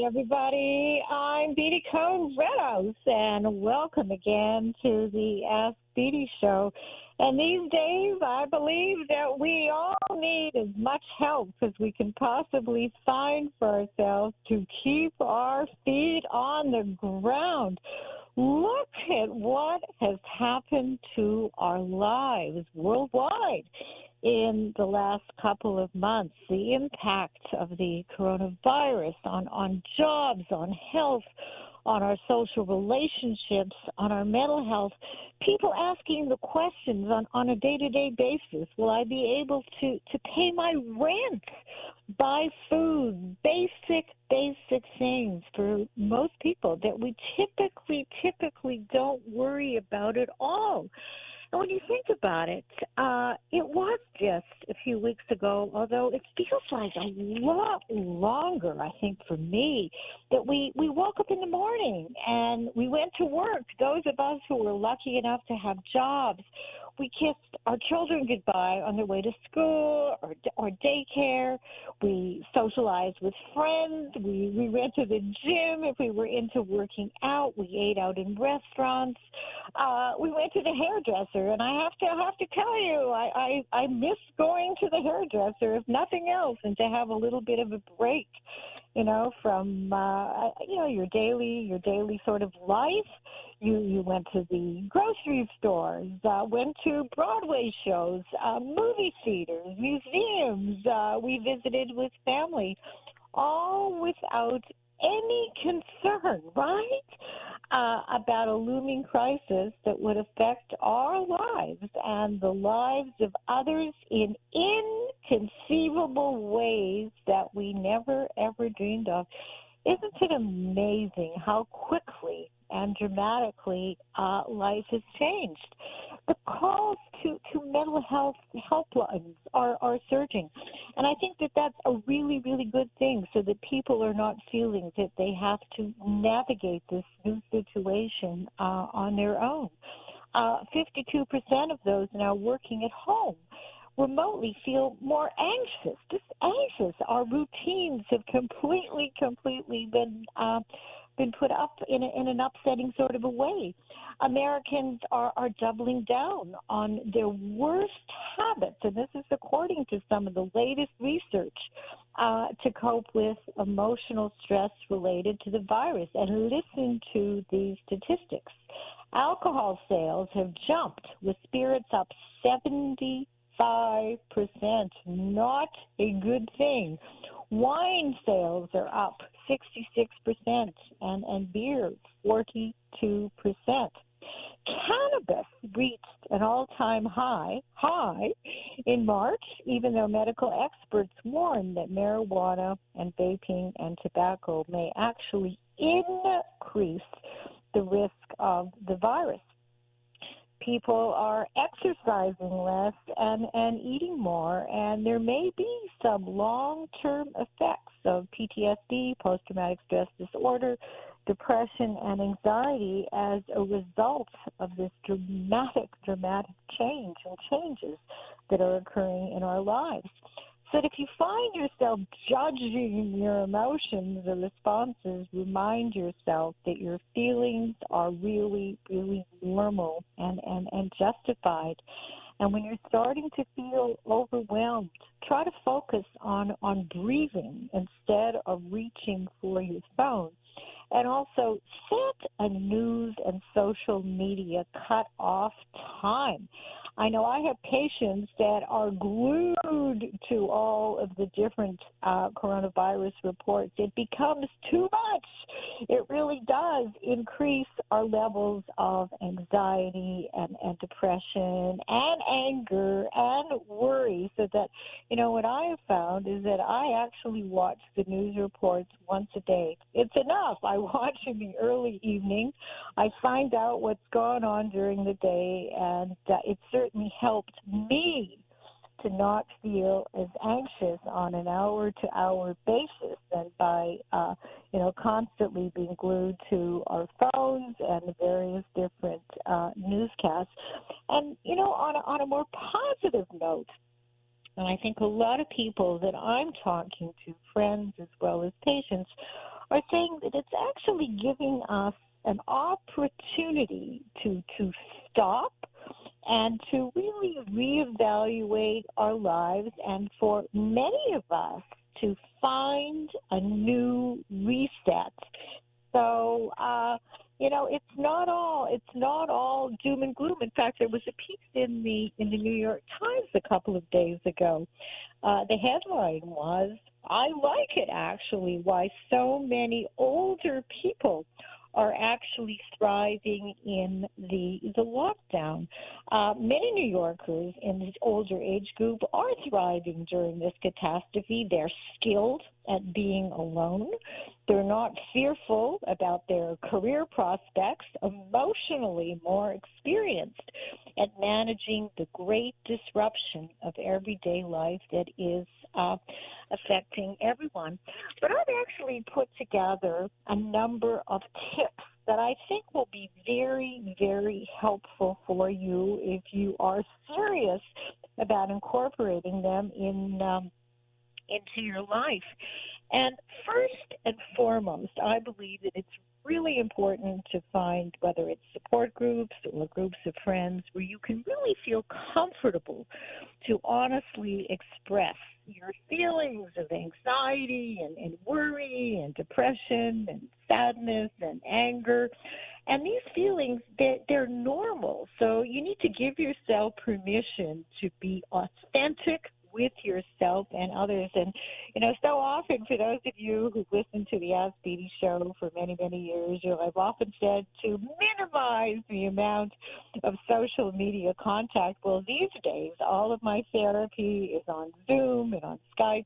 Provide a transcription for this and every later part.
everybody. I'm Beatty Cohn-Reynolds, and welcome again to the Ask Beatty Show. And these days, I believe that we all need as much help as we can possibly find for ourselves to keep our feet on the ground. Look at what has happened to our lives worldwide in the last couple of months. The impact of the coronavirus on jobs, on health, on our social relationships, on our mental health. People asking the questions on a day-to-day basis. Will I be able to pay my rent, buy food, basic things for most people that we typically don't worry about at all. And when you think about it, it was just a few weeks ago, although it feels like a lot longer, I think, for me, that we woke up in the morning and we went to work. Those of us who were lucky enough to have jobs, we kissed our children goodbye on their way to school or daycare. We socialized with friends. We went to the gym if we were into working out. We ate out in restaurants. We went to the hairdresser, and I have to tell you, I miss going to the hairdresser, if nothing else, and to have a little bit of a break, from your daily sort of life. You went to the grocery stores, went to Broadway shows, movie theaters, museums. We visited with family, all without any concern, right, about a looming crisis that would affect our lives and the lives of others in inconceivable ways that we never, ever dreamed of. Isn't it amazing how quickly and dramatically life has changed? The calls to mental health helplines are surging. And I think that that's a really, really good thing, so that people are not feeling that they have to navigate this new situation on their own. 52% of those now working at home remotely feel more anxious, just anxious. Our routines have completely been put up in an upsetting sort of a way. Americans are doubling down on their worst habits, and this is according to some of the latest research, to cope with emotional stress related to the virus. And listen to these statistics. Alcohol sales have jumped, with spirits up 75%, not a good thing. Wine sales are up 66% and beer 42%. Cannabis reached an all-time high in March, even though medical experts warn that marijuana and vaping and tobacco may actually increase the risk of the virus. People are exercising less and eating more, and there may be some long-term effects of PTSD, post-traumatic stress disorder, depression, and anxiety as a result of this dramatic changes that are occurring in our lives. So if you find yourself judging your emotions or responses, remind yourself that your feelings are really, really normal and justified. And when you're starting to feel overwhelmed, try to focus on breathing instead of reaching for your phone. And also set a news and social media cut-off time. I know I have patients that are glued to all of the different coronavirus reports. It becomes too much. It really does increase our levels of anxiety and depression and anger and worry. So that, what I have found is that I actually watch the news reports once a day. It's enough. I watch in the early evening. I find out what's going on during the day, and it certainly helped me to not feel as anxious on an hour-to-hour basis than by, constantly being glued to our phones and the various different newscasts. And, on a more positive note, and I think a lot of people that I'm talking to, friends as well as patients, are saying that it's actually giving us an opportunity to stop and to really reevaluate our lives, and for many of us to find a new reset. So, it's not all doom and gloom. In fact, there was a piece in the New York Times a couple of days ago. The headline was, "I like it actually, why so many older people are actually thriving in the lockdown." Many New Yorkers in this older age group are thriving during this catastrophe. They're skilled at being alone. They're not fearful about their career prospects, emotionally more experienced at managing the great disruption of everyday life that is affecting everyone. But I've actually put together a number of tips that I think will be very, very helpful for you if you are serious about incorporating them into your life. And first and foremost, I believe that it's really important to find, whether it's support groups or groups of friends, where you can really feel comfortable to honestly express your feelings of anxiety and worry and depression and sadness and anger. And these feelings, they're normal. So you need to give yourself permission to be authentic with yourself and others. And, so often for those of you who listen to the Ask Beatty show for many, many years, I've often said to minimize the amount of social media contact. Well, these days, all of my therapy is on Zoom and on Skype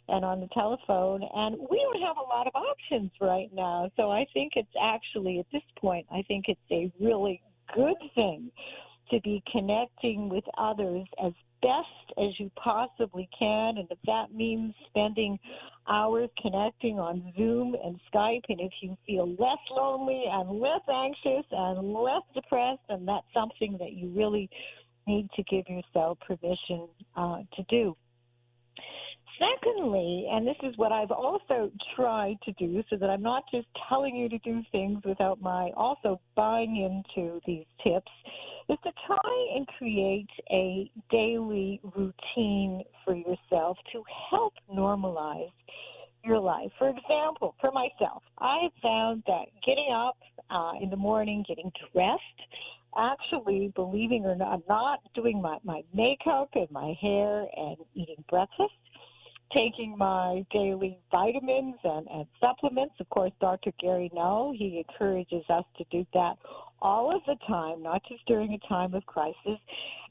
and on the telephone, and we don't have a lot of options right now. So I think it's actually, at this point, I think it's a really good thing to be connecting with others as best as you possibly can. And if that means spending hours connecting on Zoom and Skype, and if you feel less lonely and less anxious and less depressed, and that's something that you really need to give yourself permission to do. Secondly, and this is what I've also tried to do, so that I'm not just telling you to do things without my also buying into these tips, is to try and create a daily routine for yourself to help normalize your life. For example, for myself, I have found that getting up in the morning, getting dressed, actually, believing it or not, not doing my makeup and my hair and eating breakfast, taking my daily vitamins and supplements. Of course, Dr. Gary Null, he encourages us to do that all of the time, not just during a time of crisis.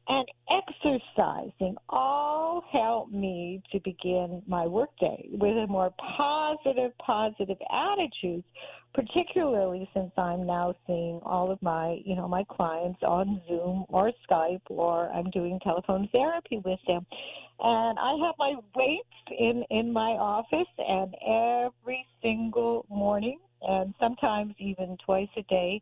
And exercising all help me to begin my workday with a more positive attitude, particularly since I'm now seeing all of my, my clients on Zoom or Skype, or I'm doing telephone therapy with them. And I have my weights in my office, and every single morning, and sometimes even twice a day,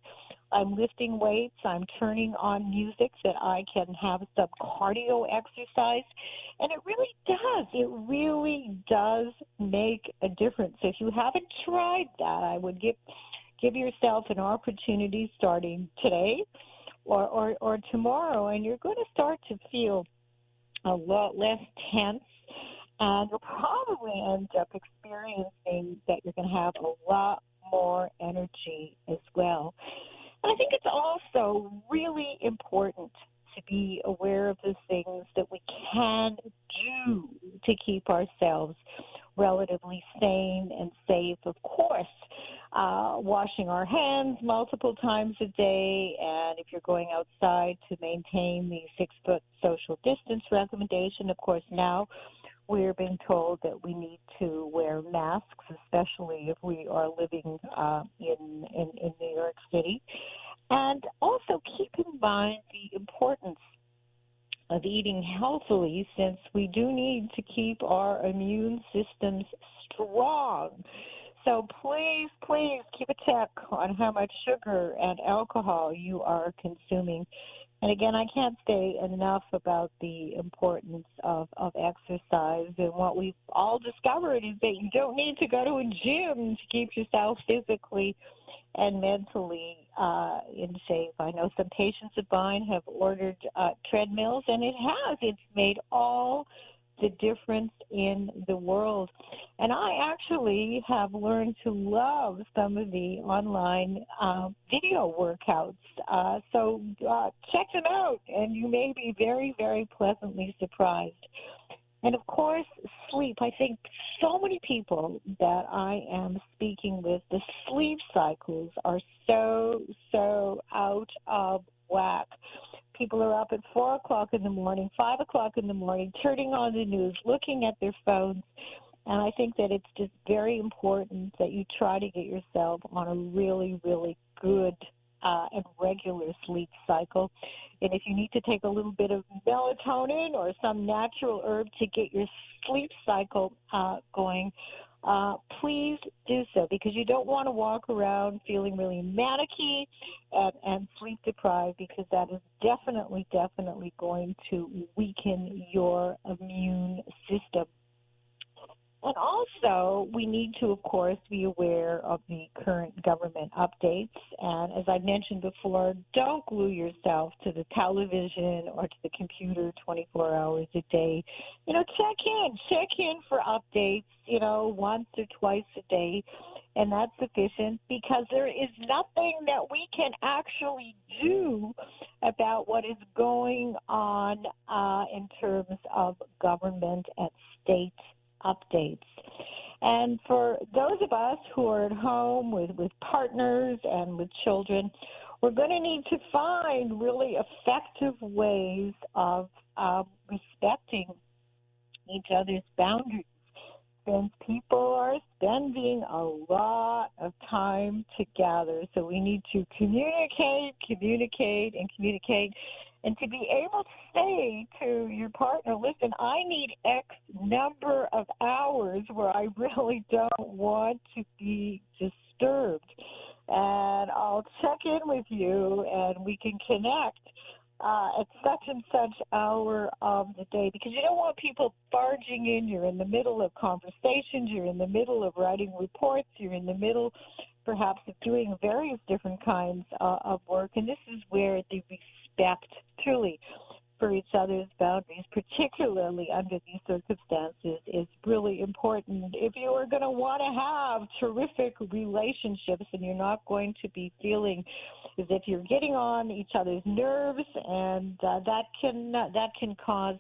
I'm lifting weights. I'm turning on music that I can have some cardio exercise. And it really does make a difference. If you haven't tried that, I would give yourself an opportunity starting today or tomorrow, and you're going to start to feel a lot less tense, and you'll probably end up experiencing that you're going to have a lot more energy as well. And I think it's also really important to be aware of the things that we can do to keep ourselves relatively sane and safe. Of course, washing our hands multiple times a day, and if you're going outside, to maintain the 6-foot social distance recommendation. Of course, now we're being told that we need to wear masks, especially if we are living in New York City. And also keep in mind the importance of eating healthily, since we do need to keep our immune systems strong. So please keep a check on how much sugar and alcohol you are consuming And again, I can't say enough about the importance of exercise. And what we've all discovered is that you don't need to go to a gym to keep yourself physically and mentally in shape. I know some patients of mine have ordered treadmills, and it's made all the difference in the world. And I actually have learned to love some of the online video workouts. So check them out, and you may be very, very pleasantly surprised. And, of course, sleep. I think so many people that I am speaking with, the sleep cycles are so out of whack. People are up at 4 o'clock in the morning, 5 o'clock in the morning, turning on the news, looking at their phones. And I think that it's just very important that you try to get yourself on a really, really good and regular sleep cycle. And if you need to take a little bit of melatonin or some natural herb to get your sleep cycle going, please do so, because you don't want to walk around feeling really manicky and sleep deprived, because that is definitely going to weaken your immune system. And also, we need to, of course, be aware of the current government updates. And as I mentioned before, don't glue yourself to the television or to the computer 24 hours a day. Check in for updates, once or twice a day. And that's sufficient, because there is nothing that we can actually do about what is going on in terms of government and state updates. And for those of us who are at home with partners and with children, we're going to need to find really effective ways of respecting each other's boundaries, since people are spending a lot of time together. So we need to communicate, and to be able to say to your partner, listen, I need X number of hours where I really don't want to be disturbed. And I'll check in with you, and we can connect at such and such hour of the day, because you don't want people barging in. You're in the middle of conversations, you're in the middle of writing reports, you're in the middle perhaps of doing various different kinds of work, and this is where the respect truly for each other's boundaries, particularly under these circumstances, is really important. If you are going to want to have terrific relationships, and you're not going to be feeling as if you're getting on each other's nerves, and that can cause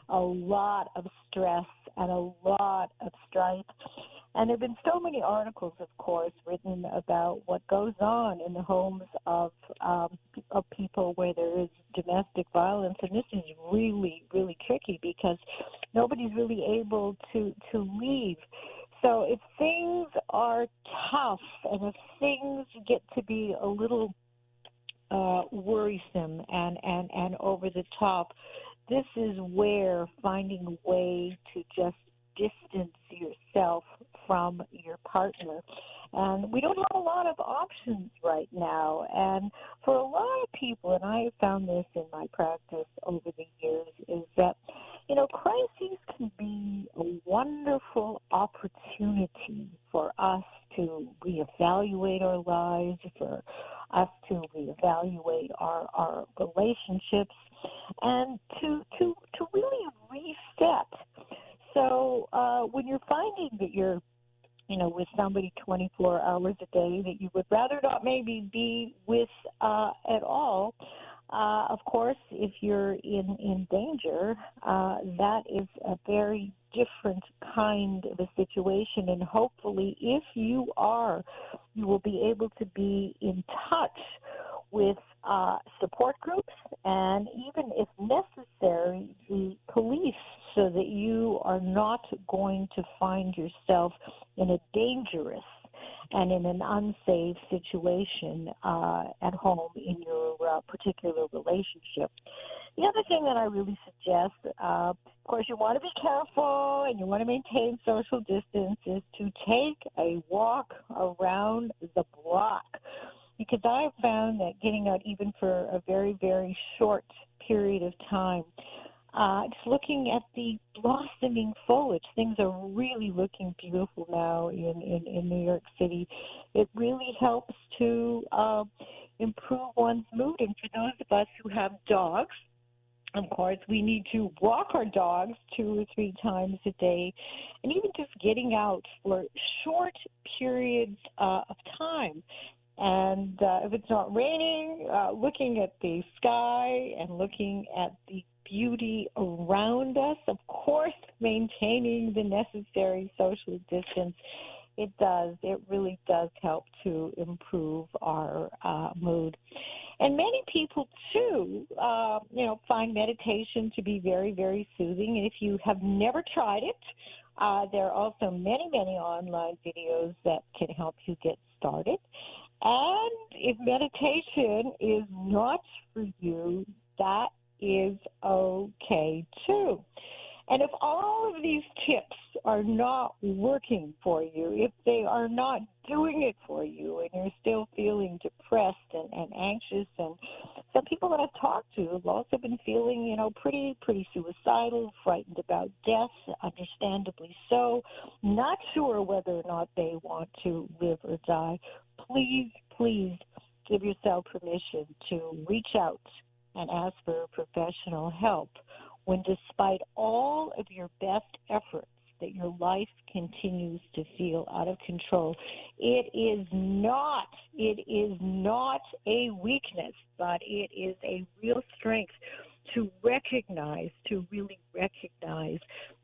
a lot of stress and a lot of strife. And there have been so many articles, of course, written about what goes on in the homes of people where there is domestic violence. And this is really, really tricky, because nobody's really able to leave. So if things are tough, and if things get to be a little worrisome and over the top, this is where finding a way to just distance yourself from your partner. And we don't have a lot of options right now. And for a lot of people, and I have found this in my practice over the years, is that, crises can be a wonderful opportunity for us to reevaluate our lives, for us to reevaluate our relationships, and to really reset. So when you're finding that you're, with somebody 24 hours a day that you would rather not maybe be with at all, of course, if you're in danger, that is a very different kind of a situation. And hopefully, if you will be able to be in touch with support groups, and even if necessary, the police, so that you are not going to find yourself in a dangerous and in an unsafe situation at home in your particular relationship. The other thing that I really suggest, of course, you want to be careful and you want to maintain social distance, is to take a walk around the block. because I've found that getting out even for a very, very short period of time, just looking at the blossoming foliage, things are really looking beautiful now in New York City. It really helps to improve one's mood. And for those of us who have dogs, of course, we need to walk our dogs 2 or 3 times a day, and even just getting out for short periods of time. And if it's not raining, looking at the sky and looking at the beauty around us, of course, maintaining the necessary social distance, it really does help to improve our mood. And many people, too, find meditation to be very, very soothing. And if you have never tried it, there are also many, many online videos that can help you get started. And if meditation is not for you, that is okay, too. And if all of these tips are not working for you, if they are not doing it for you, and you're still feeling depressed and anxious, and some people that I've talked to have also been feeling, pretty suicidal, frightened about death, understandably so, not sure whether or not they want to live or die, please give yourself permission to reach out and ask for professional help when, despite all of your best efforts, that your life continues to feel out of control. It is not a weakness, but it is a real strength to really recognize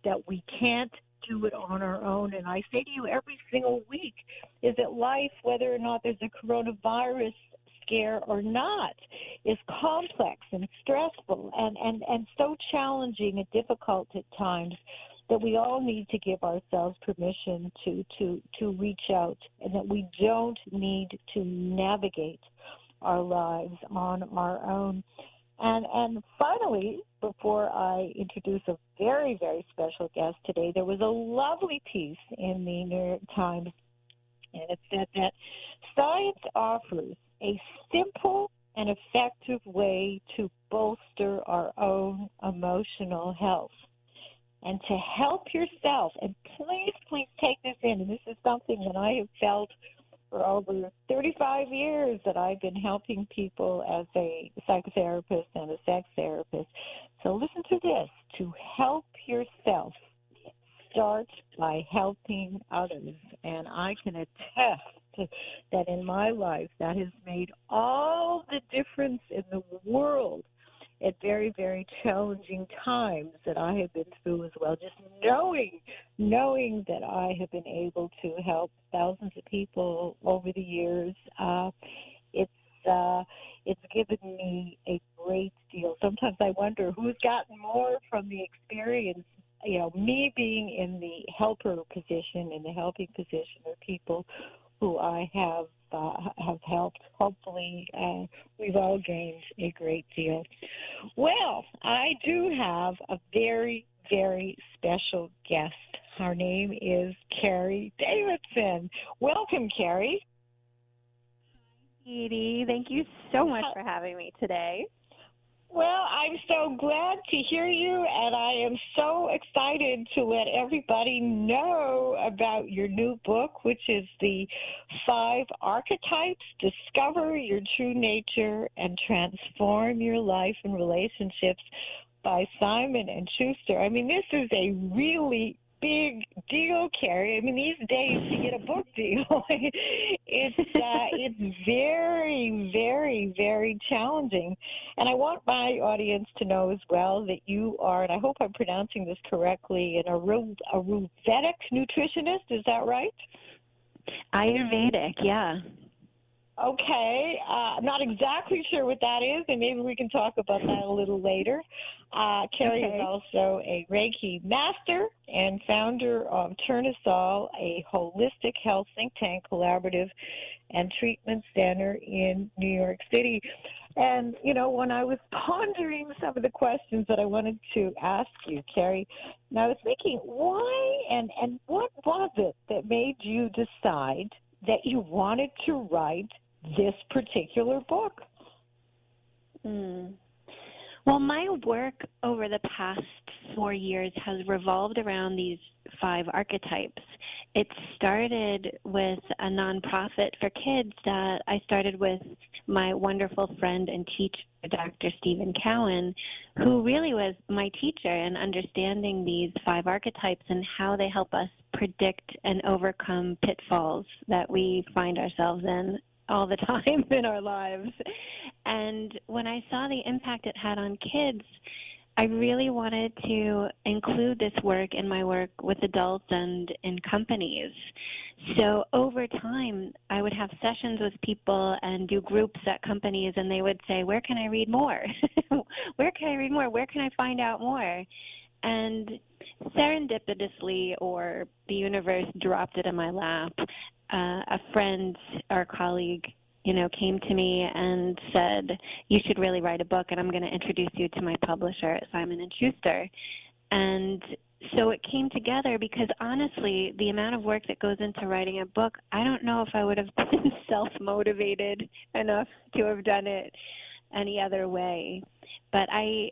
that we can't do it on our own. And I say to you every single week, is that life, whether or not there's a coronavirus scare or not, is complex and stressful and so challenging and difficult at times that we all need to give ourselves permission to reach out, and that we don't need to navigate our lives on our own. And finally, before I introduce a very, very special guest today, there was a lovely piece in the New York Times, and it said that science offers a simple and effective way to bolster our own emotional health. And to help yourself, and please take this in, and this is something that I have felt for over 35 years that I've been helping people as a psychotherapist and a sex therapist. So listen to this. To help yourself, start by helping others. And I can attest that in my life that has made all the difference in the world at very, very challenging times that I have been through as well. Just knowing that I have been able to help thousands of people over the years, it's given me a great deal. Sometimes I wonder who's gotten more from the experience, me being in the helper position, in the helping position, or people who I have helped. Hopefully, we've all gained a great deal. Well, I do have a very, very special guest. Her name is Carey Davidson. Welcome, Carey. Beatty, thank you so much for having me today. Well, I'm so glad to hear you, and I am so excited to let everybody know about your new book, which is the Five Archetypes, Discover Your True Nature and Transform Your Life and Relationships by Simon and Schuster. I mean, this is a really big deal, Carey. I mean, these days to get a book deal, it's very, very, very challenging. And I want my audience to know as well that you are, and I hope I'm pronouncing this correctly, a Ayurvedic nutritionist. Is that right? Ayurvedic, yeah. Okay. I'm not exactly sure what that is, and maybe we can talk about that a little later. Carey is also a Reiki Master and founder of Tournesol, a holistic health think tank, collaborative, and treatment center in New York City. And, when I was pondering some of the questions that I wanted to ask you, Carey, and I was thinking, why and what was it that made you decide that you wanted to write this particular book? Well, my work over the past 4 years has revolved around these 5 archetypes. It started with a nonprofit for kids that I started with my wonderful friend and teacher, Dr. Stephen Cowan, who really was my teacher in understanding these 5 archetypes and how they help us predict and overcome pitfalls that we find ourselves in all the time in our lives. And when I saw the impact it had on kids, I really wanted to include this work in my work with adults and in companies. So over time, I would have sessions with people and do groups at companies, and they would say, where can I read more? Where can I read more? Where can I find out more? And serendipitously, or the universe dropped it in my lap, a friend or colleague came to me and said, you should really write a book, and I'm going to introduce you to my publisher at Simon and Schuster. And so it came together because, honestly, the amount of work that goes into writing a book, I don't know if I would have been self-motivated enough to have done it any other way. But I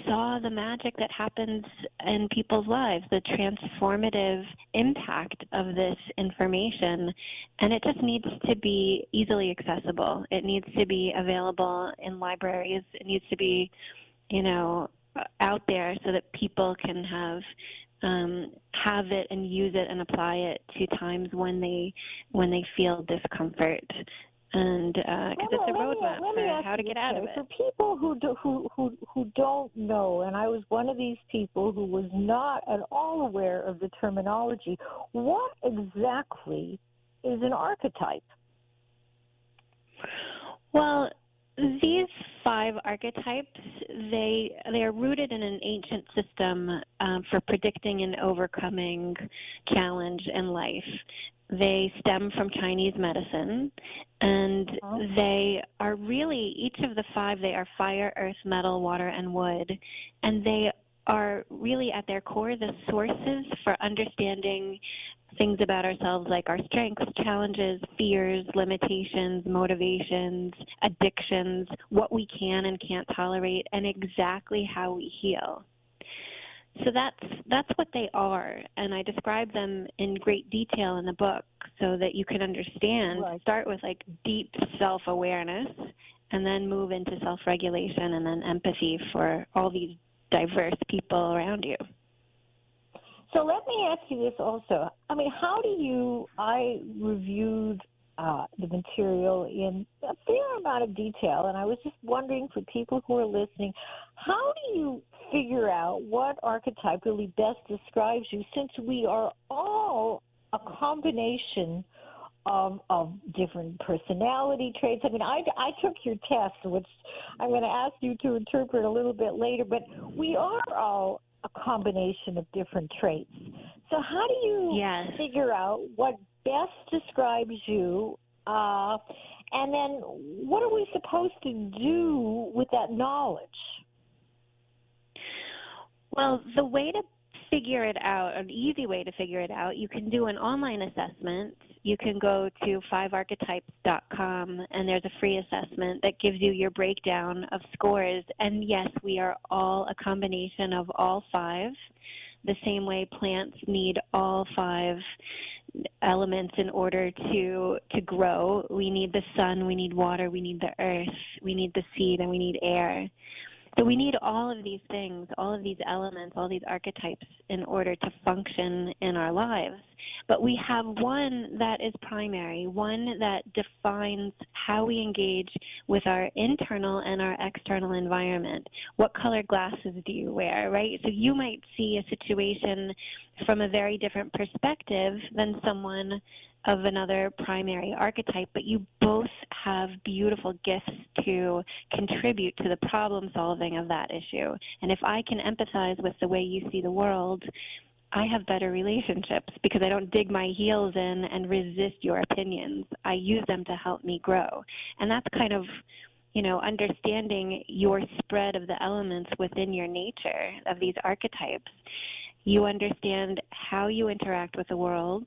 saw the magic that happens in people's lives, the transformative impact of this information, and it just needs to be easily accessible. It needs to be available in libraries. It needs to be, out there so that people can have it and use it and apply it to times when they feel discomfort. And because it's a roadmap for how to get out of it. For people who don't know, and I was one of these people who was not at all aware of the terminology, what exactly is an archetype? Well, these 5 archetypes, they are rooted in an ancient system for predicting and overcoming challenge in life. They stem from Chinese medicine, and they are really, each of the 5, they are fire, earth, metal, water, and wood, and they are really at their core the sources for understanding things about ourselves like our strengths, challenges, fears, limitations, motivations, addictions, what we can and can't tolerate, and exactly how we heal. So that's what they are, and I describe them in great detail in the book so that you can understand. Right. Start with deep self-awareness, and then move into self-regulation and then empathy for all these diverse people around you. So let me ask you this also. I reviewed the material in a fair amount of detail, and I was just wondering for people who are listening, how do you figure out what archetype really best describes you, since we are all a combination of different personality traits? I took your test, which I'm going to ask you to interpret a little bit later, but we are all a combination of different traits. So how do you figure out what best describes you, and then what are we supposed to do with that knowledge? Well, the way to figure it out, an easy way to figure it out, you can do an online assessment. You can go to fivearchetypes.com, and there's a free assessment that gives you your breakdown of scores. And yes, we are all a combination of all 5, the same way plants need all 5 elements in order to grow. We need the sun, we need water, we need the earth, we need the seed, and we need air. So we need all of these things, all of these elements, all these archetypes in order to function in our lives. But we have one that is primary, one that defines how we engage with our internal and our external environment. What color glasses do you wear, right? So you might see a situation from a very different perspective than someone of another primary archetype, but you both have beautiful gifts to contribute to the problem solving of that issue. And if I can empathize with the way you see the world, I have better relationships because I don't dig my heels in and resist your opinions. I use them to help me grow. And that's kind of, understanding your spread of the elements within your nature of these archetypes. You understand how you interact with the world,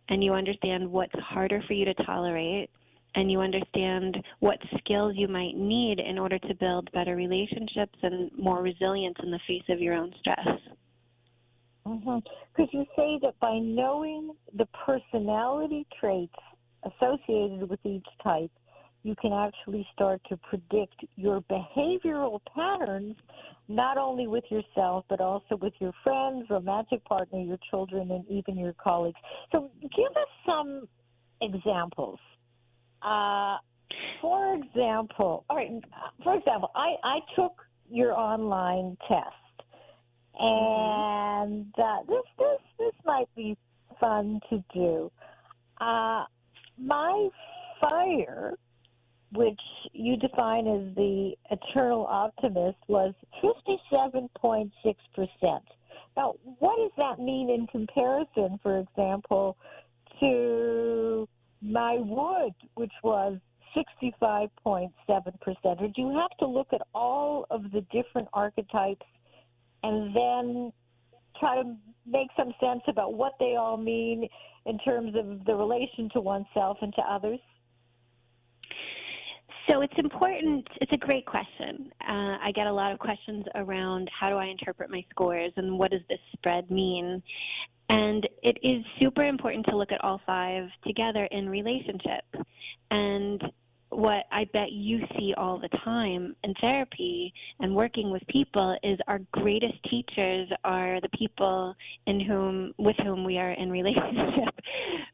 and you understand what's harder for you to tolerate, and you understand what skills you might need in order to build better relationships and more resilience in the face of your own stress. Could you say that by knowing the personality traits associated with each type, you can actually start to predict your behavioral patterns, not only with yourself, but also with your friends, romantic partner, your children, and even your colleagues? So give us some examples. For example, I took your online test. And this might be fun to do. My fire, which you define as the eternal optimist, was 57.6%. Now, what does that mean in comparison, for example, to my wood, which was 65.7%? Or do you have to look at all of the different archetypes and then try to make some sense about what they all mean in terms of the relation to oneself and to others? So it's important. It's a great question. I get a lot of questions around how do I interpret my scores and what does this spread mean? And it is super important to look at all five together in relationship. And what I bet you see all the time in therapy and working with people is our greatest teachers are the people with whom we are in relationship,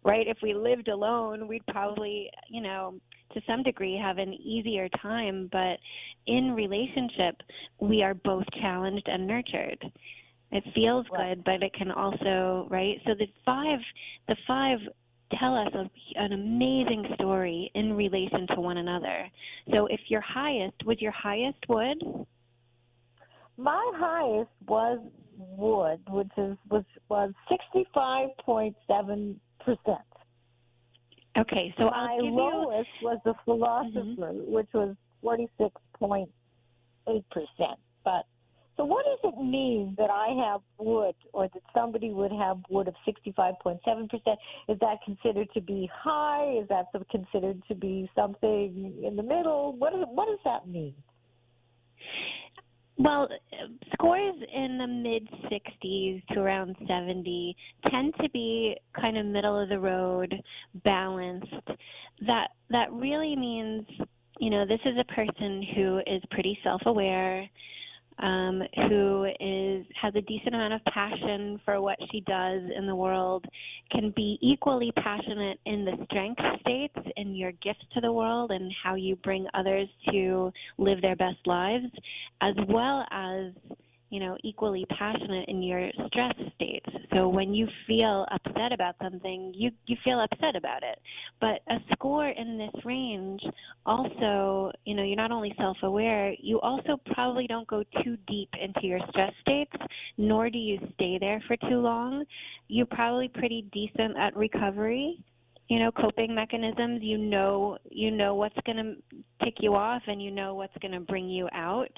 right? If we lived alone, we'd probably, to some degree have an easier time, but in relationship, we are both challenged and nurtured. It feels good, but it can also, right? So the five tell us an amazing story in relation to one another. So if your highest, was your highest wood? My highest was wood, which was 65.7%. Okay, so my lowest was the philosopher, which was 46.8%. But so what does it mean that I have wood, or that somebody would have wood of 65.7%? Is that considered to be high? Is that considered to be something in the middle? What does that mean? Well, scores in the mid-60s to around 70 tend to be kind of middle of the road, balanced. That really means, this is a person who is pretty self-aware, who has a decent amount of passion for what she does in the world, can be equally passionate in the strength states, in your gifts to the world and how you bring others to live their best lives, as well as, equally passionate in your stress states. So when you feel upset about something, you feel upset about it. But a score in this range also, you're not only self-aware, you also probably don't go too deep into your stress states, nor do you stay there for too long. You're probably pretty decent at recovery, coping mechanisms. You know what's going to tick you off, and you know what's going to bring you out.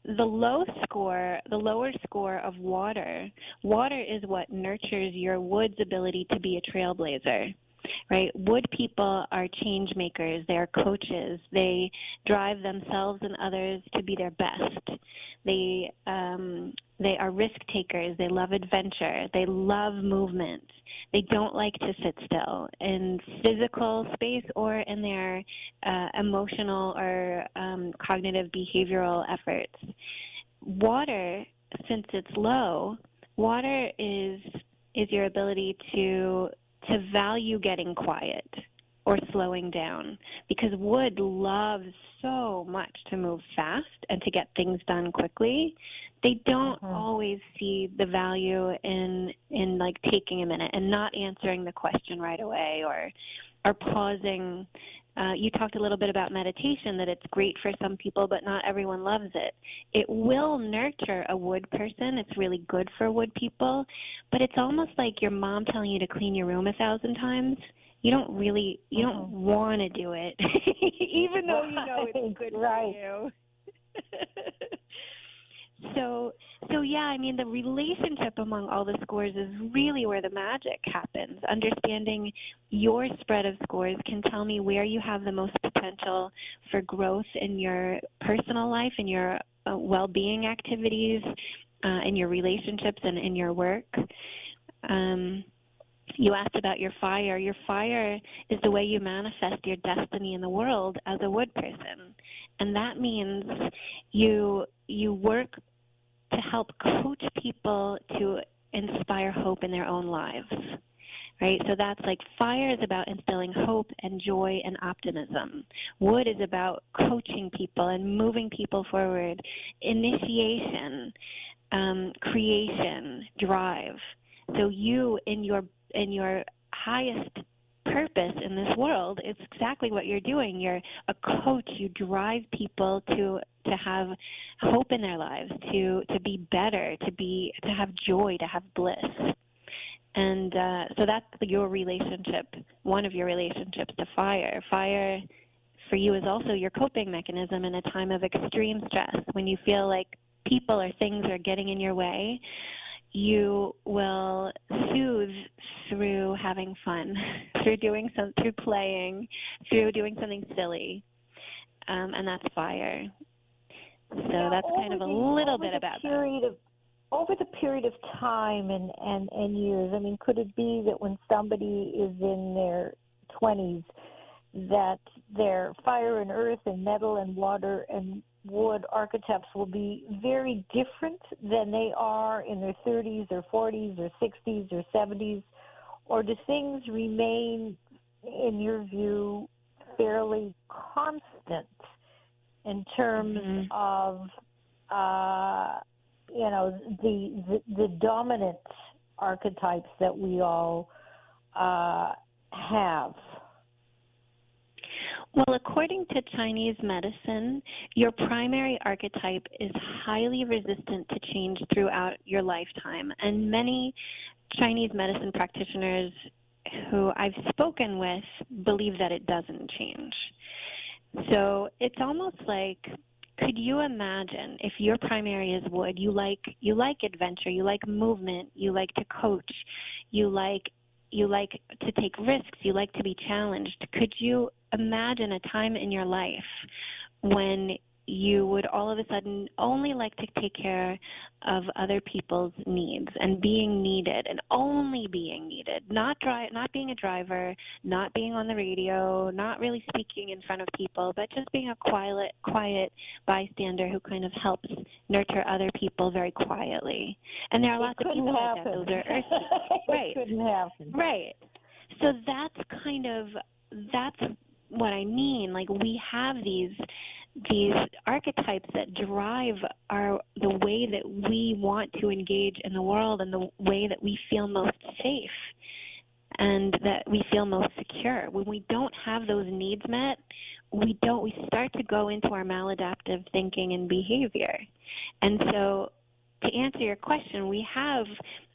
The lower score of water is what nurtures your wood's ability to be a trailblazer, right? Wood people are change makers. They are coaches. They drive themselves and others to be their best. They are risk takers. They love adventure. They love movement. They don't like to sit still in physical space or in their emotional or cognitive behavioral efforts. Water, since it's low, water is your ability to value getting quiet or slowing down, because wood loves so much to move fast and to get things done quickly. They don't always see the value in like taking a minute and not answering the question right away, or pausing. You talked a little bit about meditation, that it's great for some people, but not everyone loves it. It will nurture a wood person. It's really good for wood people, but it's almost like your mom telling you to clean your room 1,000 times. You don't want to do it, even though you know it's good for you. So yeah, I mean, the relationship among all the scores is really where the magic happens. Understanding your spread of scores can tell me where you have the most potential for growth in your personal life, in your well-being activities, in your relationships, and in your work. You asked about your fire. Your fire is the way you manifest your destiny in the world as a wood person. And that means you work to help coach people to inspire hope in their own lives, right? So that's like fire is about instilling hope and joy and optimism. Wood is about coaching people and moving people forward, initiation, creation, drive. So you, in your highest purpose in this world, it's exactly what you're doing. You're a coach. You drive people to have hope in their lives, to be better, to have joy, to have bliss. And so that's your relationship, one of your relationships to fire. Fire for you is also your coping mechanism in a time of extreme stress. When you feel like people or things are getting in your way, you will soothe through having fun, through playing, through doing something silly, and that's fire. So now, that's kind of a little bit about that. Over the period of time and years, I mean, could it be that when somebody is in their 20s that their fire and earth and metal and water and wood archetypes will be very different than they are in their 30s or 40s or 60s or 70s? Or do things remain, in your view, fairly constant in terms of, the dominant archetypes that we all have? Well, according to Chinese medicine, your primary archetype is highly resistant to change throughout your lifetime. And many Chinese medicine practitioners who I've spoken with believe that it doesn't change. So it's almost like, could you imagine if your primary is wood, you like adventure, you like movement, you like to coach, you like to take risks, you like to be challenged. Could you imagine a time in your life when you would all of a sudden only like to take care of other people's needs and being needed and only being needed, not being a driver, not being on the radio, not really speaking in front of people, but just being a quiet bystander who kind of helps nurture other people very quietly. And there are lots of people like that. Those are earthy. Right. It couldn't happen. Right. So that's what I mean. Like, we have these archetypes that drive the way that we want to engage in the world and the way that we feel most safe and that we feel most secure. When we don't have those needs met, we start to go into our maladaptive thinking and behavior. And so, to answer your question, we have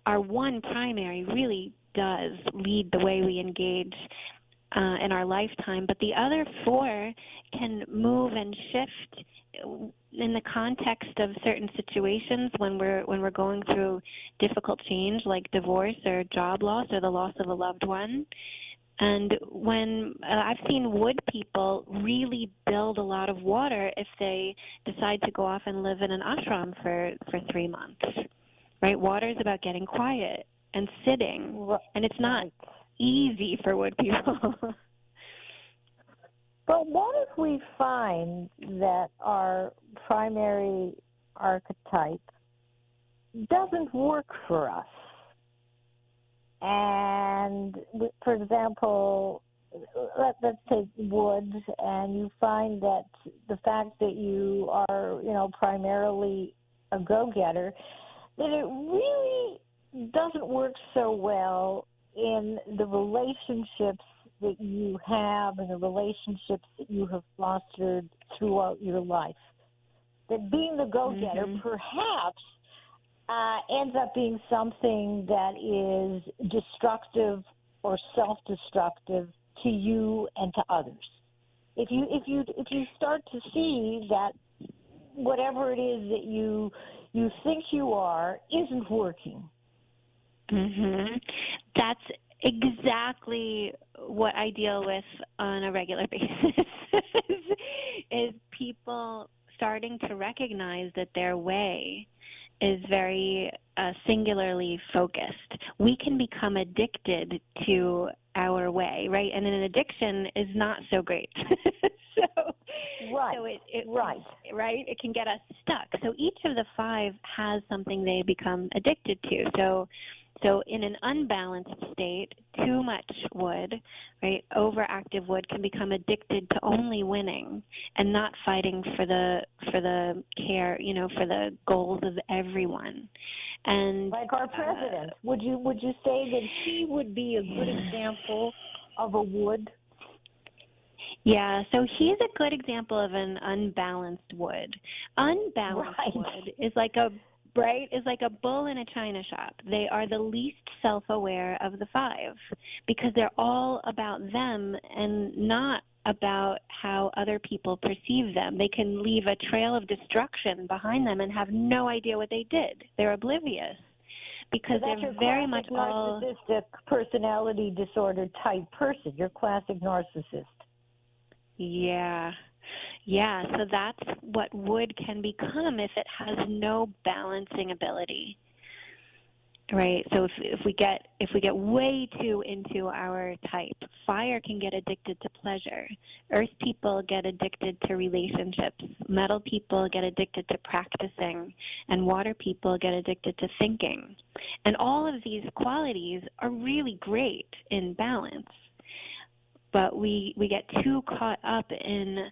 our one primary really does lead the way we engage in our lifetime, but the other four can move and shift in the context of certain situations when we're going through difficult change, like divorce or job loss or the loss of a loved one. And when I've seen wood people really build a lot of water if they decide to go off and live in an ashram for 3 months, right? Water is about getting quiet and sitting, and it's not easy for wood people. But what if we find that our primary archetype doesn't work for us? And, for example, let's take wood, and you find that the fact that you are, primarily a go-getter, that it really doesn't work so well in the relationships that you have and the relationships that you have fostered throughout your life. That being the go-getter perhaps ends up being something that is destructive or self-destructive to you and to others. If you start to see that whatever it is that you you think you are isn't working. That's exactly what I deal with on a regular basis is people starting to recognize that their way is very singularly focused. We can become addicted to our way, right? And an addiction is not so great. It can get us stuck. So each of the 5 has something they become addicted to. So in an unbalanced state, too much wood, right, overactive wood can become addicted to only winning and not fighting for the care, for the goals of everyone. And like our president, would you say that he would be a good example of a wood? Yeah, so he's a good example of an unbalanced wood. Unbalanced wood is like a bull in a china shop. They are the least self-aware of the 5 because they're all about them and not about how other people perceive them. They can leave a trail of destruction behind them and have no idea what they did. They're oblivious because they're very much all narcissistic personality disorder type person. You're classic narcissist. Yeah, so that's what wood can become if it has no balancing ability, right? So if we get way too into our type, fire can get addicted to pleasure. Earth people get addicted to relationships. Metal people get addicted to practicing, and water people get addicted to thinking. And all of these qualities are really great in balance. But we get too caught up in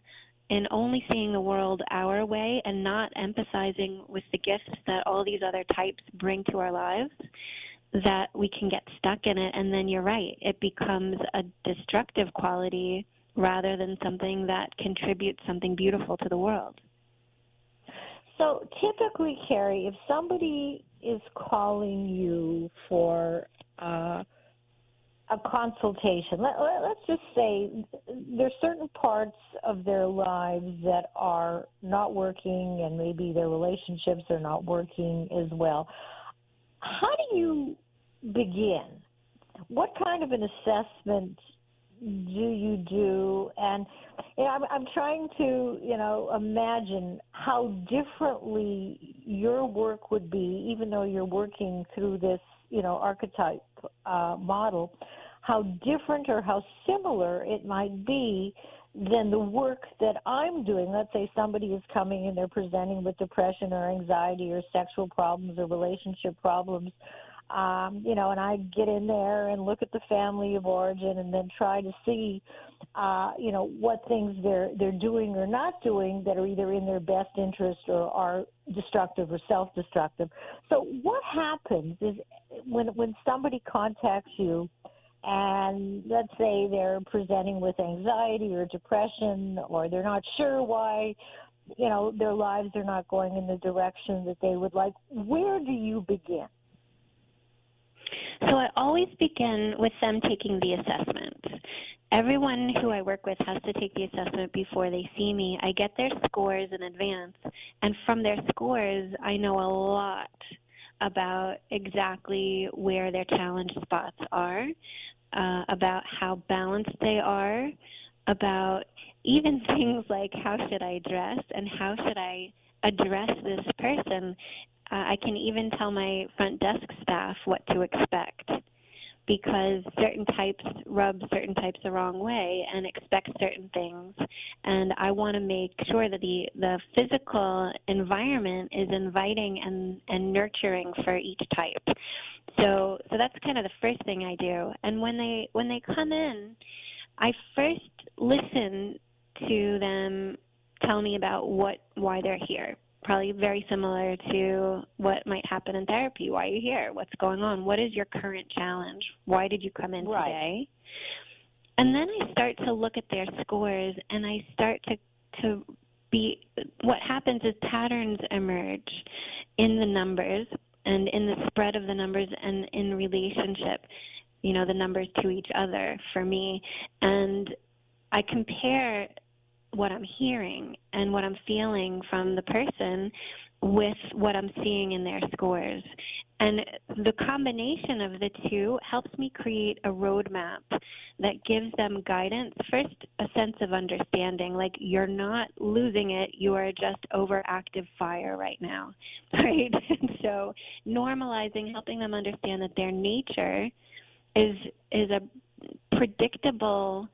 only seeing the world our way and not empathizing with the gifts that all these other types bring to our lives, that we can get stuck in it. And then you're right, it becomes a destructive quality rather than something that contributes something beautiful to the world. So typically, Carey, if somebody is calling you for a consultation, let's just say there's certain parts of their lives that are not working and maybe their relationships are not working as well. How do you begin? What kind of an assessment do you do? And I'm trying to, imagine how differently your work would be, even though you're working through this, archetype model, how different or how similar it might be than the work that I'm doing. Let's say somebody is coming and they're presenting with depression or anxiety or sexual problems or relationship problems, and I get in there and look at the family of origin and then try to see, what things they're doing or not doing that are either in their best interest or are destructive or self-destructive. So what happens is when somebody contacts you and let's say they're presenting with anxiety or depression or they're not sure why, their lives are not going in the direction that they would like, where do you begin? So I always begin with them taking the assessment. Everyone who I work with has to take the assessment before they see me. I get their scores in advance, and from their scores, I know a lot about exactly where their challenge spots are, about how balanced they are, about even things like how should I dress and how should I address this person. I can even tell my front desk staff what to expect because certain types rub certain types the wrong way and expect certain things. And I want to make sure that the physical environment is inviting and nurturing for each type. So that's kind of the first thing I do. And when they come in, I first listen to them tell me about why they're here. Probably very similar to what might happen in therapy. Why are you here? What's going on? What is your current challenge? Why did you come in today? And then I start to look at their scores, and I start to be, what happens is patterns emerge in the numbers and in the spread of the numbers and in relationship, the numbers to each other for me. And I compare what I'm hearing and what I'm feeling from the person with what I'm seeing in their scores. And the combination of the two helps me create a roadmap that gives them guidance. First, a sense of understanding, like you're not losing it, you are just overactive fire right now, right? And so normalizing, helping them understand that their nature is a predictable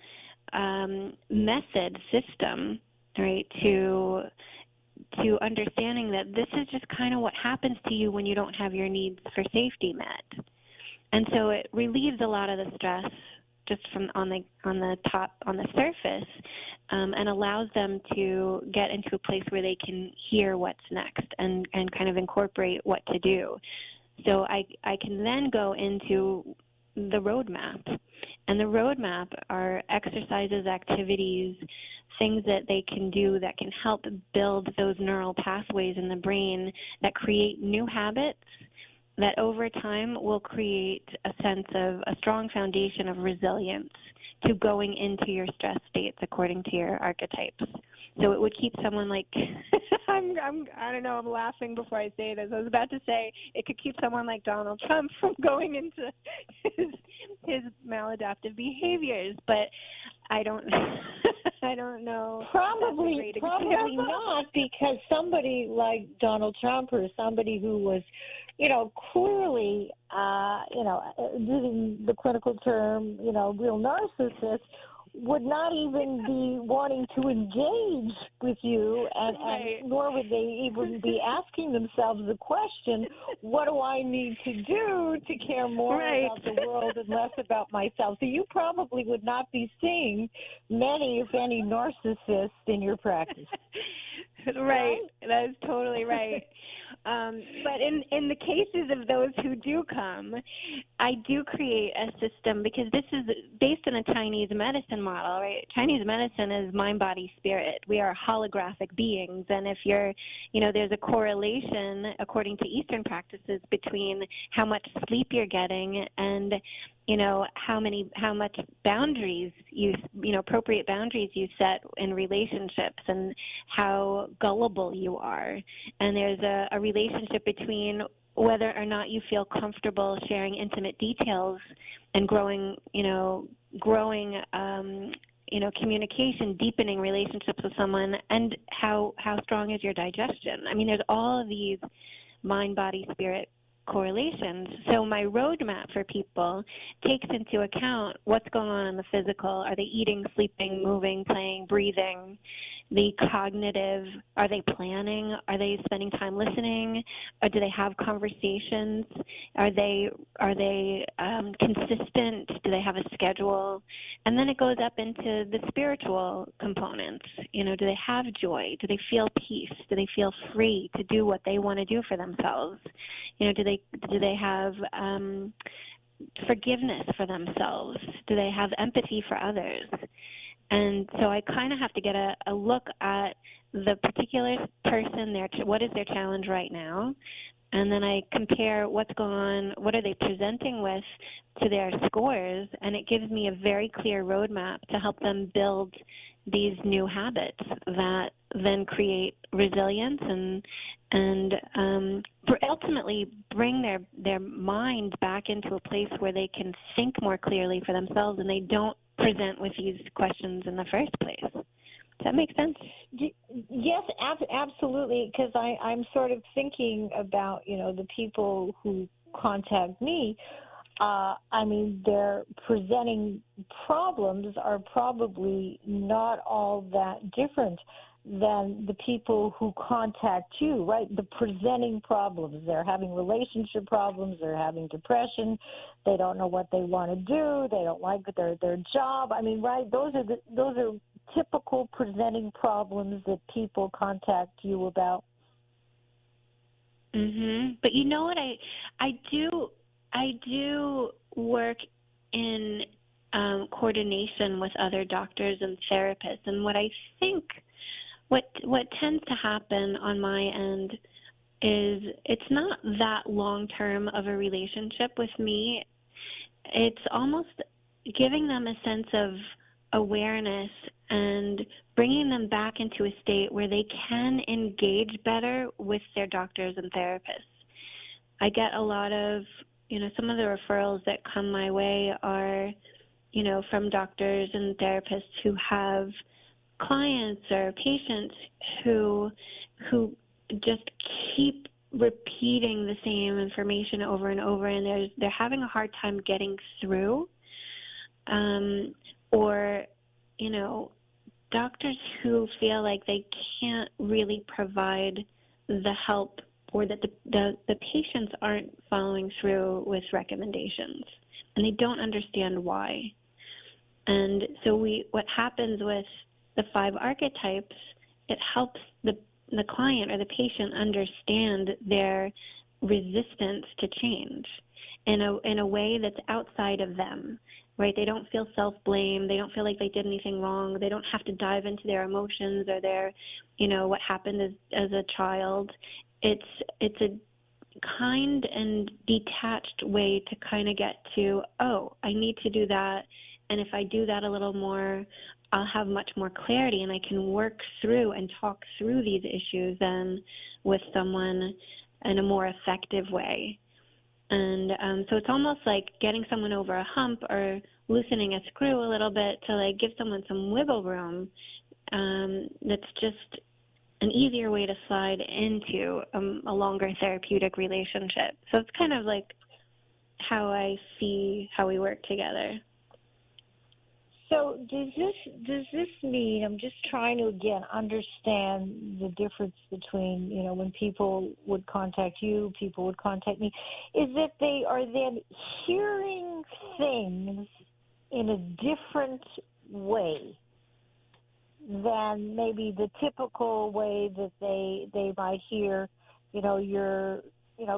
system, right, to understanding that this is just kind of what happens to you when you don't have your needs for safety met. And so it relieves a lot of the stress just from on the surface, and allows them to get into a place where they can hear what's next and kind of incorporate what to do. So I can then go into the roadmap. And the roadmap are exercises, activities, things that they can do that can help build those neural pathways in the brain that create new habits that over time will create a sense of a strong foundation of resilience to going into your stress states according to your archetypes. So it would keep someone like, I don't know, I'm laughing before I say this. I was about to say it could keep someone like Donald Trump from going into his maladaptive behaviors, but I don't know. Probably not, because somebody like Donald Trump or somebody who was, clearly, using the clinical term, real narcissist, would not even be wanting to engage with you, and nor would they even be asking themselves the question, what do I need to do to care more about the world and less about myself? So you probably would not be seeing many, if any, narcissists in your practice. Right. That is totally right. But in the cases of those who do come, I do create a system, because this is based on a Chinese medicine model, right? Chinese medicine is mind, body, spirit. We are holographic beings, and if you're, there's a correlation according to Eastern practices between how much sleep you're getting and how much boundaries appropriate boundaries you set in relationships, and how gullible you are. And there's a relationship between whether or not you feel comfortable sharing intimate details and growing communication, deepening relationships with someone, and how strong is your digestion. I mean, there's all of these mind, body, spirit correlations. So my roadmap for people takes into account what's going on in the physical. Are they eating, sleeping, moving, playing, breathing? The cognitive, are they planning? Are they spending time listening? Or do they have conversations? Are they consistent? Do they have a schedule? And then it goes up into the spiritual components. Do they have joy? Do they feel peace? Do they feel free to do what they want to do for themselves? Do they have forgiveness for themselves? Do they have empathy for others? And so I kind of have to get a look at the particular person, what is their challenge right now, and then I compare what's going on, what are they presenting with to their scores, and it gives me a very clear roadmap to help them build these new habits that then create resilience and ultimately bring their mind back into a place where they can think more clearly for themselves, and they don't present with these questions in the first place. Does that make sense? Yes, absolutely, because I'm sort of thinking about, the people who contact me. Their presenting problems are probably not all that different than the people who contact you, right? The presenting problems. They're having relationship problems. They're having depression. They don't know what they want to do. They don't like their job. Right? Those are typical presenting problems that people contact you about. Mhm. But you know what? I do work in coordination with other doctors and therapists, and what I think what tends to happen on my end is it's not that long-term of a relationship with me. It's almost giving them a sense of awareness and bringing them back into a state where they can engage better with their doctors and therapists. I get a lot of, some of the referrals that come my way are, from doctors and therapists who have clients or patients who just keep repeating the same information over and over, and they're having a hard time getting through. Or, doctors who feel like they can't really provide the help, or that the patients aren't following through with recommendations, and they don't understand why. And so what happens with the 5 archetypes, it helps the client or the patient understand their resistance to change in a way that's outside of them, right? They don't feel self-blame. They don't feel like they did anything wrong. They don't have to dive into their emotions or their, what happened as a child. It's a kind and detached way to kind of get to, oh, I need to do that. And if I do that a little more, I'll have much more clarity, and I can work through and talk through these issues then with someone in a more effective way. And so it's almost like getting someone over a hump or loosening a screw a little bit to like give someone some wiggle room. That's just an easier way to slide into a longer therapeutic relationship. So it's kind of like how I see how we work together. So does this mean, I'm just trying to, again, understand the difference between, when people would contact you, people would contact me, is that they are then hearing things in a different way than maybe the typical way that they might hear, you're,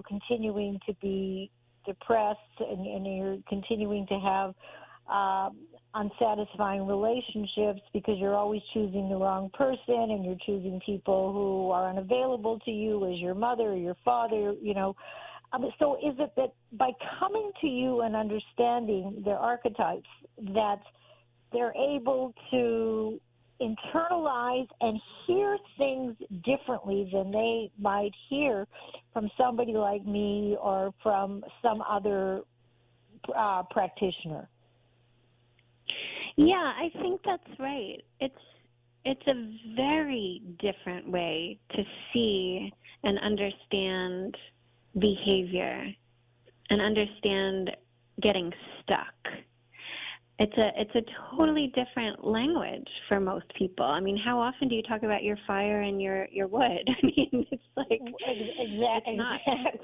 continuing to be depressed and you're continuing to have unsatisfying relationships because you're always choosing the wrong person and you're choosing people who are unavailable to you as your mother or your father, So is it that by coming to you and understanding their archetypes that they're able to internalize and hear things differently than they might hear from somebody like me or from some other practitioner? Yeah, I think that's right. It's a very different way to see and understand behavior and understand getting stuck. It's a totally different language for most people. I mean, how often do you talk about your fire and your wood? I mean, it's like exactly,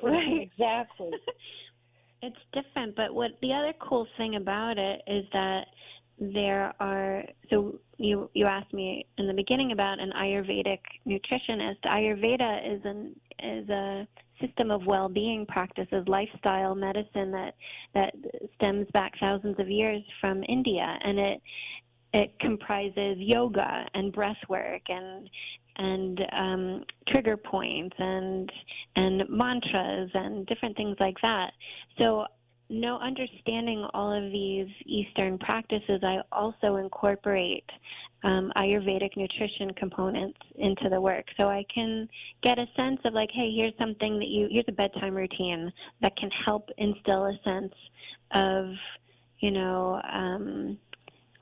right? Exactly. It's different, but what the other cool thing about it is that there are, so you asked me in the beginning about an Ayurvedic nutritionist. Ayurveda is a system of well-being practices, lifestyle medicine that stems back thousands of years from India, and it comprises yoga and breath work and trigger points and mantras and different things like that. So understanding all of these Eastern practices, I also incorporate Ayurvedic nutrition components into the work. So I can get a sense of like, hey, here's something here's a bedtime routine that can help instill a sense of,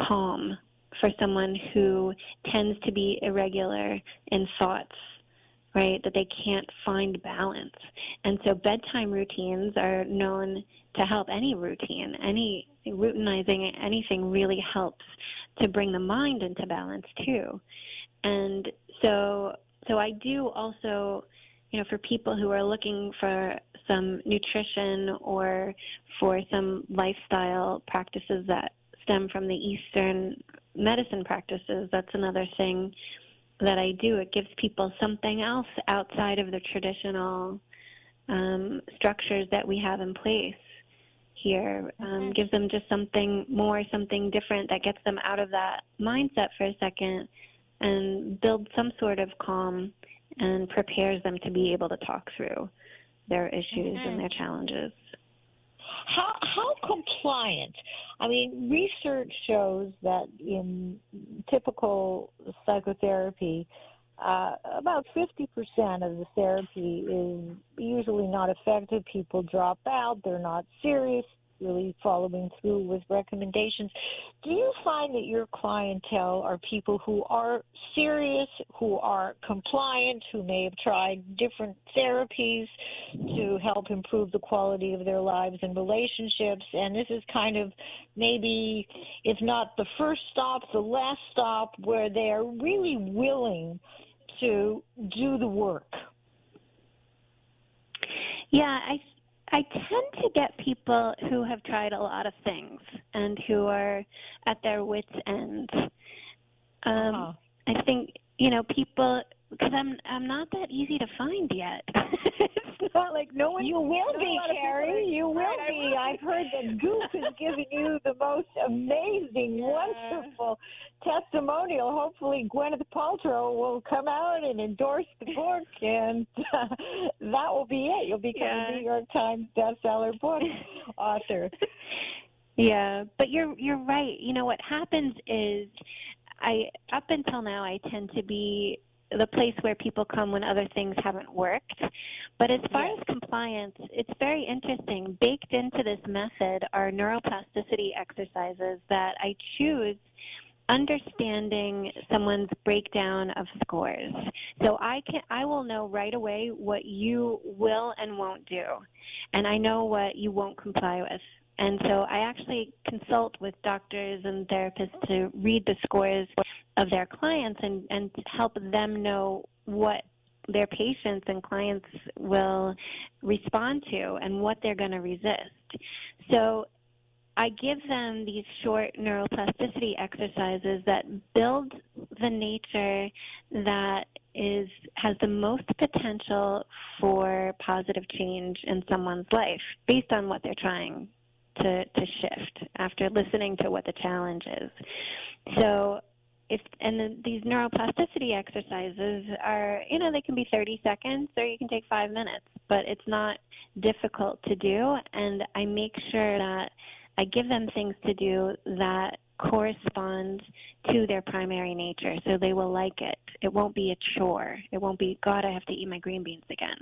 calm for someone who tends to be irregular in thoughts, right, that they can't find balance. And so bedtime routines are known to help any routine. Routinizing anything really helps to bring the mind into balance too. And so I do also, for people who are looking for some nutrition or for some lifestyle practices that stem from the Eastern medicine practices, that's another thing that I do. It gives people something else outside of the traditional structures that we have in place here. Gives them just something more, something different that gets them out of that mindset for a second and builds some sort of calm and prepares them to be able to talk through their issues and their challenges. How compliant I mean, research shows that in typical psychotherapy, about 50% of the therapy is usually not effective. People drop out. They're not serious, really following through with recommendations. Do you find that your clientele are people who are serious, who are compliant, who may have tried different therapies to help improve the quality of their lives and relationships, and this is kind of maybe, if not the first stop, the last stop, where they are really willing to do the work? Yeah, I tend to get people who have tried a lot of things and who are at their wits' end. I think, people, because I'm not that easy to find yet. It's not like no one. You will be, Carey. You will be. I've heard that Goop has given you the most amazing, wonderful testimonial. Hopefully, Gwyneth Paltrow will come out and endorse the book, and that will be it. You'll become a New York Times bestseller book author. Yeah, but you're right. What happens is, up until now, I tend to be the place where people come when other things haven't worked. But as far as compliance, it's very interesting. Baked into this method are neuroplasticity exercises that I choose understanding someone's breakdown of scores. So I will know right away what you will and won't do, and I know what you won't comply with. And so I actually consult with doctors and therapists to read the scores of their clients and help them know what their patients and clients will respond to and what they're going to resist. So I give them these short neuroplasticity exercises that build the nature that has the most potential for positive change in someone's life based on what they're trying to shift after listening to what the challenge is. So these neuroplasticity exercises are, they can be 30 seconds or you can take 5 minutes, but it's not difficult to do, and I make sure that I give them things to do that correspond to their primary nature, so they will like it. It won't be a chore. It won't be, God, I have to eat my green beans again.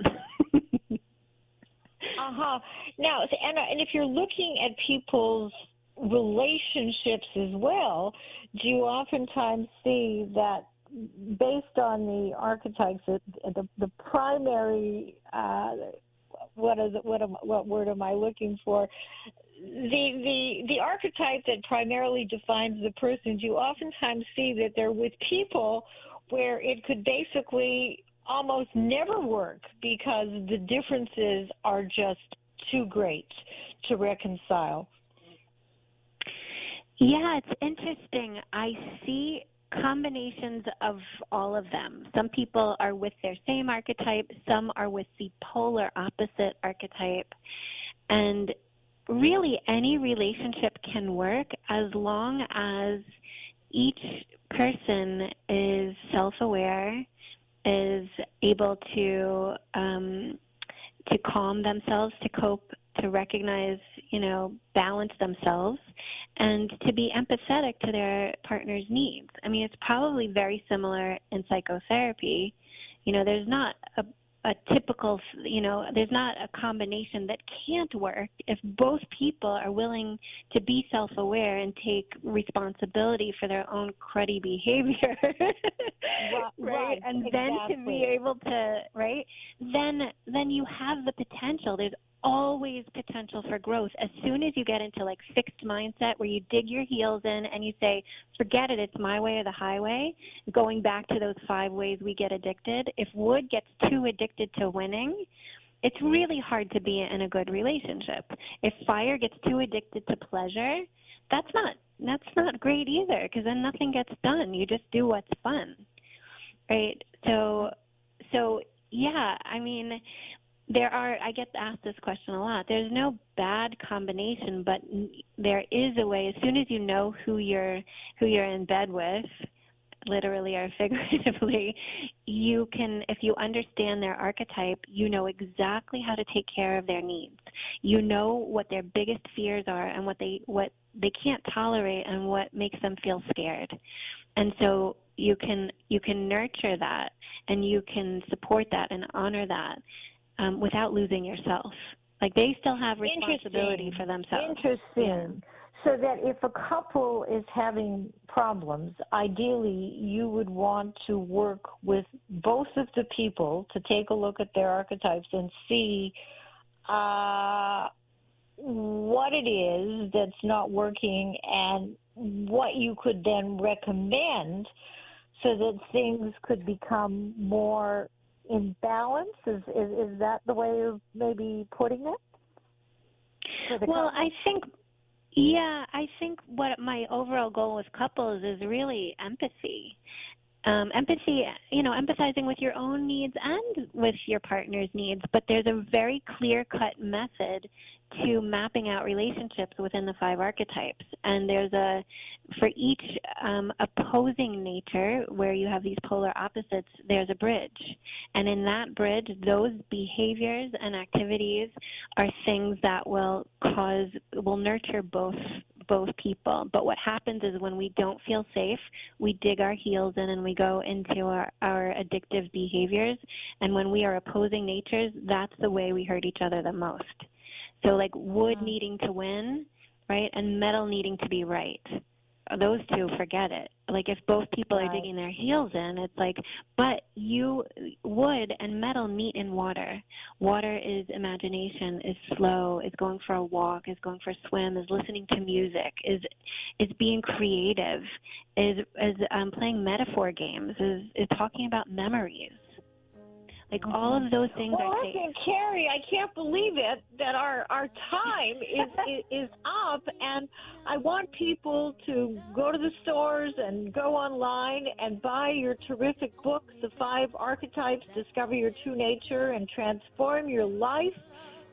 Now, and if you're looking at people's relationships as well, do you oftentimes see that based on the archetypes, the primary, what word am I looking for? The archetype that primarily defines the person, do you oftentimes see that they're with people where it could basically almost never work because the differences are just too great to reconcile? Yeah, it's interesting. I see combinations of all of them. Some people are with their same archetype, some are with the polar opposite archetype, and really any relationship can work as long as each person is self-aware, is able to calm themselves, to cope, to recognize, balance themselves, and to be empathetic to their partner's needs. I mean, it's probably very similar in psychotherapy. There's not a typical, there's not a combination that can't work if both people are willing to be self-aware and take responsibility for their own cruddy behavior. Right? And then to be able to, then you have the potential. There's always potential for growth. As soon as you get into fixed mindset where you dig your heels in and you say, forget it, it's my way or the highway, going back to those 5 ways we get addicted, if wood gets too addicted to winning, it's really hard to be in a good relationship. If fire gets too addicted to pleasure, that's not great either, because then nothing gets done. You just do what's fun, right? So yeah, I mean, I get asked this question a lot. There's no bad combination, but there is a way. As soon as you know who you're in bed with, literally or figuratively, you can, if you understand their archetype, you know exactly how to take care of their needs. You know what their biggest fears are and what they can't tolerate and what makes them feel scared. And so you can nurture that, and you can support that and honor that without losing yourself. Like, they still have responsibility for themselves. Interesting. Yeah. So that if a couple is having problems, ideally you would want to work with both of the people to take a look at their archetypes and see what it is that's not working and what you could then recommend so that things could become more in balance. Is that the way of maybe putting it? Well, I think what my overall goal with couples is really empathy. Empathy, empathizing with your own needs and with your partner's needs, but there's a very clear-cut method to mapping out relationships within the 5 archetypes. And for each opposing nature where you have these polar opposites, there's a bridge. And in that bridge, those behaviors and activities are things that will nurture both people. But what happens is when we don't feel safe, we dig our heels in and we go into our addictive behaviors. And when we are opposing natures, that's the way we hurt each other the most. So like wood needing to win, right, and metal needing to be right. Those two, forget it. Like if both people are digging their heels in, it's like, but wood and metal meet in water. Water is imagination, is flow, is going for a walk, is going for a swim, is listening to music, is being creative, is playing metaphor games, is talking about memories. Like all of those things are safe. Listen, Carey, I can't believe it that our time is up, and I want people to go to the stores and go online and buy your terrific books, The 5 Archetypes, Discover Your True Nature, and Transform Your Life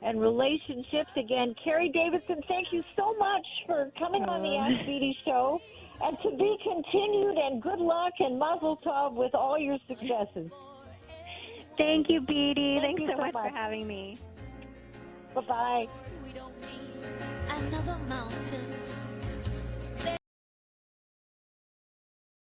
and Relationships. Again, Carey Davidson, thank you so much for coming on the Ask Beatty show, and to be continued, and good luck and mazel tov with all your successes. Thank you, Beatty. Thanks so much for having me. Bye-bye. We don't need another mountain.